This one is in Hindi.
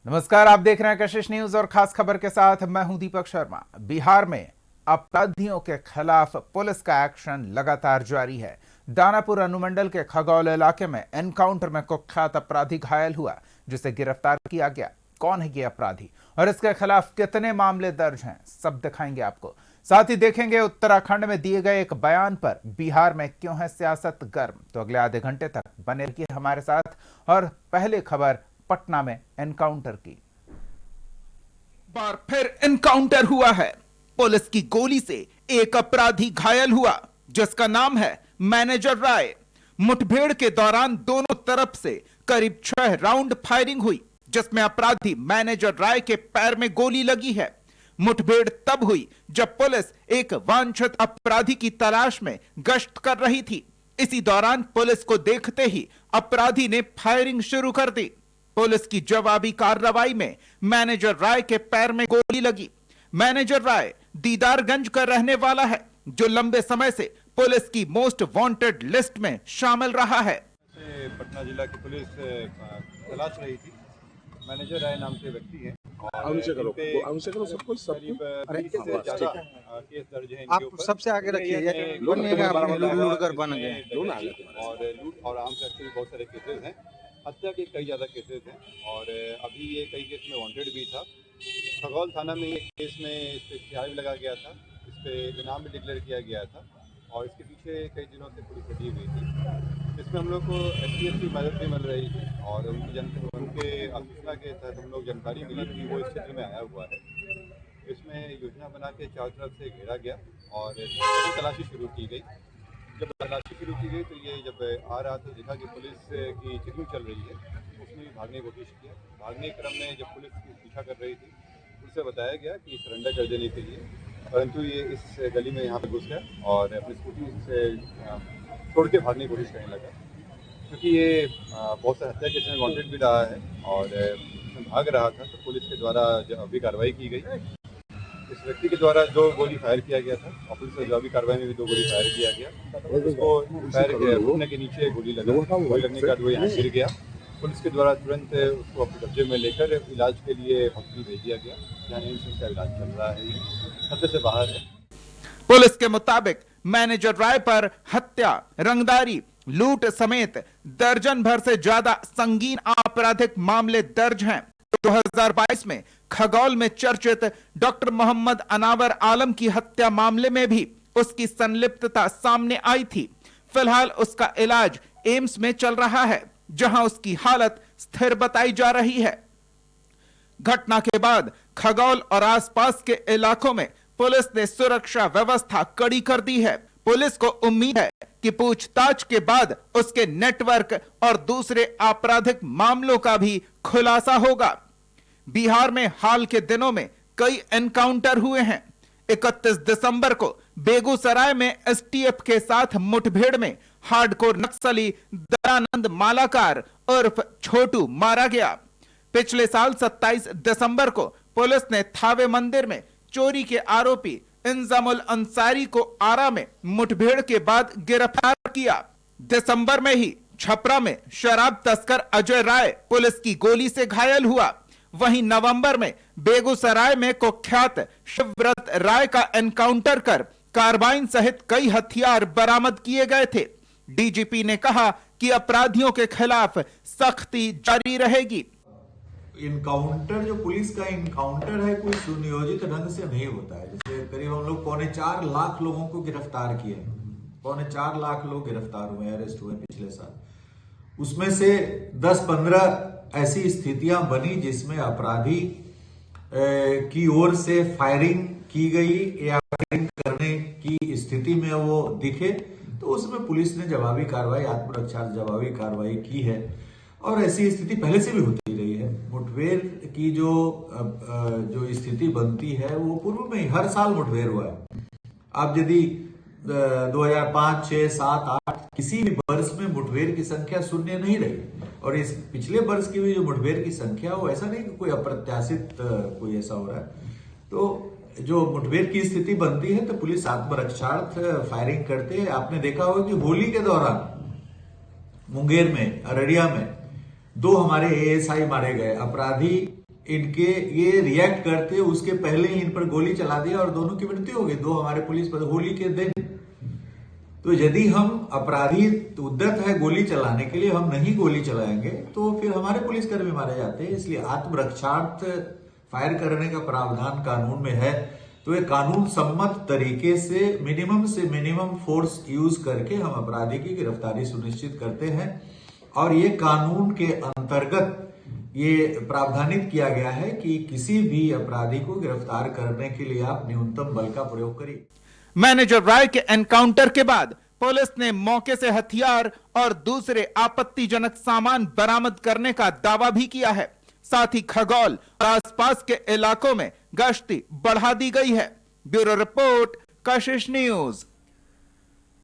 नमस्कार, आप देख रहे हैं कशिश न्यूज और खास खबर के साथ मैं हूं दीपक शर्मा। बिहार में अपराधियों के खिलाफ पुलिस का एक्शन लगातार जारी है। दानापुर अनुमंडल के खगौल इलाके में एनकाउंटर में कुख्यात अपराधी घायल हुआ, जिसे गिरफ्तार किया गया। कौन है ये अपराधी और इसके खिलाफ कितने मामले दर्ज हैं, सब दिखाएंगे आपको। साथ ही देखेंगे उत्तराखंड में दिए गए एक बयान पर बिहार में क्यों है सियासत गर्म। तो अगले आधे घंटे तक बने रहिए हमारे साथ। और पहले खबर पटना में एनकाउंटर की। बार फिर एनकाउंटर हुआ है। पुलिस की गोली से एक अपराधी घायल हुआ, जिसका नाम है मैनेजर राय। मुठभेड़ के दौरान दोनों तरफ से करीब 6 राउंड फायरिंग हुई, जिसमें अपराधी मैनेजर राय के पैर में गोली लगी है। मुठभेड़ तब हुई जब पुलिस एक वांछित अपराधी की तलाश में गश्त कर रही थी। इसी दौरान पुलिस को देखते ही अपराधी ने फायरिंग शुरू कर दी। पुलिस की जवाबी कार्रवाई में मैनेजर राय के पैर में गोली लगी। मैनेजर राय दीदारगंज का रहने वाला है, जो लंबे समय से पुलिस की मोस्ट वांटेड लिस्ट में शामिल रहा है। पटना जिला की पुलिस तलाश रही थी। मैनेजर राय नाम से व्यक्ति है और केस दर्ज है। आप सबसे आगे रखिए, लूट कर बन गए और लूट और आर्म्स एक्ट के भी बहुत सारे केसेस हैं। हत्या के कई ज़्यादा केसेस हैं और अभी ये कई केस में वांटेड भी था। खगौल थाना में एक केस में इस पर एफआईआर भी लगा गया था, इस पर इनाम भी डिक्लेयर किया गया था और इसके पीछे कई दिनों से पुलिस लगी हुई थी। इसमें हम लोग को एसटीएफ की मदद भी मिल रही थी और उनके सूचना के तहत हम लोग जानकारी मिली कि वो इस क्षेत्र में आया हुआ है। इसमें योजना बना के चारों तरफ से घेरा गया और तलाशी शुरू की गई। जब तलाशी शुरू की गई तो ये जब आ रहा था, देखा कि पुलिस की चेकिंग चल रही है, उसने भी भागने की कोशिश किया। भागने के क्रम में जब पुलिस पीछा कर रही थी, उससे बताया गया कि सरेंडर कर देने के लिए, परंतु ये इस गली में यहाँ पर घुस गया और अपनी स्कूटी से छोड़ के भागने की कोशिश करने लगा। क्योंकि ये बहुत सारे हत्या केस में वांटेड भी रहा है और भाग रहा था, तो पुलिस के द्वारा अभी कार्रवाई की गई। इस व्यक्ति के द्वारा 2 गोली फायर किया गया था और पुलिस की जवाबी कार्रवाई में भी 2 गोली फायर किया गया। उसको पैर के घुटने के नीचे गोली लगा। गोली लगने के बाद वो यहाँ गिर गया। पुलिस के द्वारा तुरंत उसको अपने कब्जे में लेकर इलाज के लिए हॉस्पिटल भेज दिया गया, जहाँ उसका इलाज चल रहा है। खतरे से बाहर है। पुलिस के मुताबिक मैनेजर राय पर हत्या, रंगदारी, लूट समेत दर्जन भर से ज्यादा संगीन आपराधिक मामले दर्ज हैं। 2022 में खगौल में चर्चित डॉक्टर मोहम्मद अनावर आलम की हत्या मामले में भी उसकी संलिप्तता सामने आई थी। फिलहाल उसका इलाज एम्स में चल रहा है, जहां उसकी हालत स्थिर बताई जा रही है। घटना के बाद खगौल और आसपास के इलाकों में पुलिस ने सुरक्षा व्यवस्था कड़ी कर दी है। पुलिस को उम्मीद है कि पूछताछ के बाद उसके नेटवर्क और दूसरे आपराधिक मामलों का भी खुलासा होगा। बिहार में हाल के दिनों में कई एनकाउंटर हुए हैं। 31 दिसंबर को बेगूसराय में एसटीएफ के साथ मुठभेड़ में हार्डकोर नक्सली दयानंद मालाकार उर्फ छोटू मारा गया। पिछले साल 27 दिसंबर को पुलिस ने थावे मंदिर में चोरी के आरोपी इंजामुल अंसारी को आरा में मुठभेड़ के बाद गिरफ्तार किया। दिसंबर में ही छपरा में शराब तस्कर अजय राय पुलिस की गोली से घायल हुआ। वहीं नवंबर में बेगूसराय में कुख्यात शिवव्रत राय का एनकाउंटर कर कार्बाइन सहित कई हथियार बरामद किए गए थे। डीजीपी ने कहा कि अपराधियों के खिलाफ सख्ती जारी रहेगी। इनकाउंटर जो पुलिस का इनकाउंटर है, कोई सुनियोजित ढंग से नहीं होता है। जैसे करीब हम लोग 4.25 लाख लोगों को गिरफ्तार किए, 4.25 लाख लोग गिरफ्तार हुए, अरेस्ट हुए पिछले साल। उसमें से 10-15 ऐसी स्थितियां बनी जिसमें अपराधी की ओर से फायरिंग की गई या फायरिंग करने की स्थिति में वो दिखे, तो उसमें पुलिस ने जवाबी कार्रवाई, आत्मरक्षा जवाबी कार्रवाई की है। और ऐसी स्थिति पहले से भी होती रही है। मुठभेड़ की जो स्थिति बनती है वो पूर्व में ही हर साल मुठभेड़ हुआ है। अब यदि 2005, 6, 7, 8 किसी भी वर्ष में मुठभेड़ की संख्या शून्य नहीं रही और इस पिछले वर्ष की भी जो मुठभेड़ की संख्या वो ऐसा नहीं कि कोई अप्रत्याशित कोई ऐसा हो रहा है। तो जो मुठभेड़ की स्थिति बनती है तो पुलिस आत्मरक्षार्थ फायरिंग करते हैं। आपने देखा होगा कि होली के दौरान मुंगेर में, अररिया में 2 हमारे एएसआई मारे गए। अपराधी इनके ये रिएक्ट करते उसके पहले ही इन पर गोली चला दिया और दोनों की मृत्यु हो गई। 2 हमारे पुलिस पर होली के दिन। तो यदि हम अपराधी उद्यत है गोली चलाने के लिए, हम नहीं गोली चलाएंगे तो फिर हमारे पुलिसकर्मी मारे जाते हैं। इसलिए आत्मरक्षार्थ फायर करने का प्रावधान कानून में है। तो ये कानून सम्मत तरीके से मिनिमम फोर्स यूज करके हम अपराधी की गिरफ्तारी सुनिश्चित करते हैं। और ये कानून के अंतर्गत ये प्रावधानित किया गया है कि किसी भी अपराधी को गिरफ्तार करने के लिए आप न्यूनतम बल का प्रयोग करिए। मैनेजर राय के एनकाउंटर के बाद पुलिस ने मौके से हथियार और दूसरे आपत्तिजनक सामान बरामद करने का दावा भी किया है। साथ ही खगौल और आसपास के इलाकों में गश्ती बढ़ा दी गई है। ब्यूरो रिपोर्ट, कशिश न्यूज।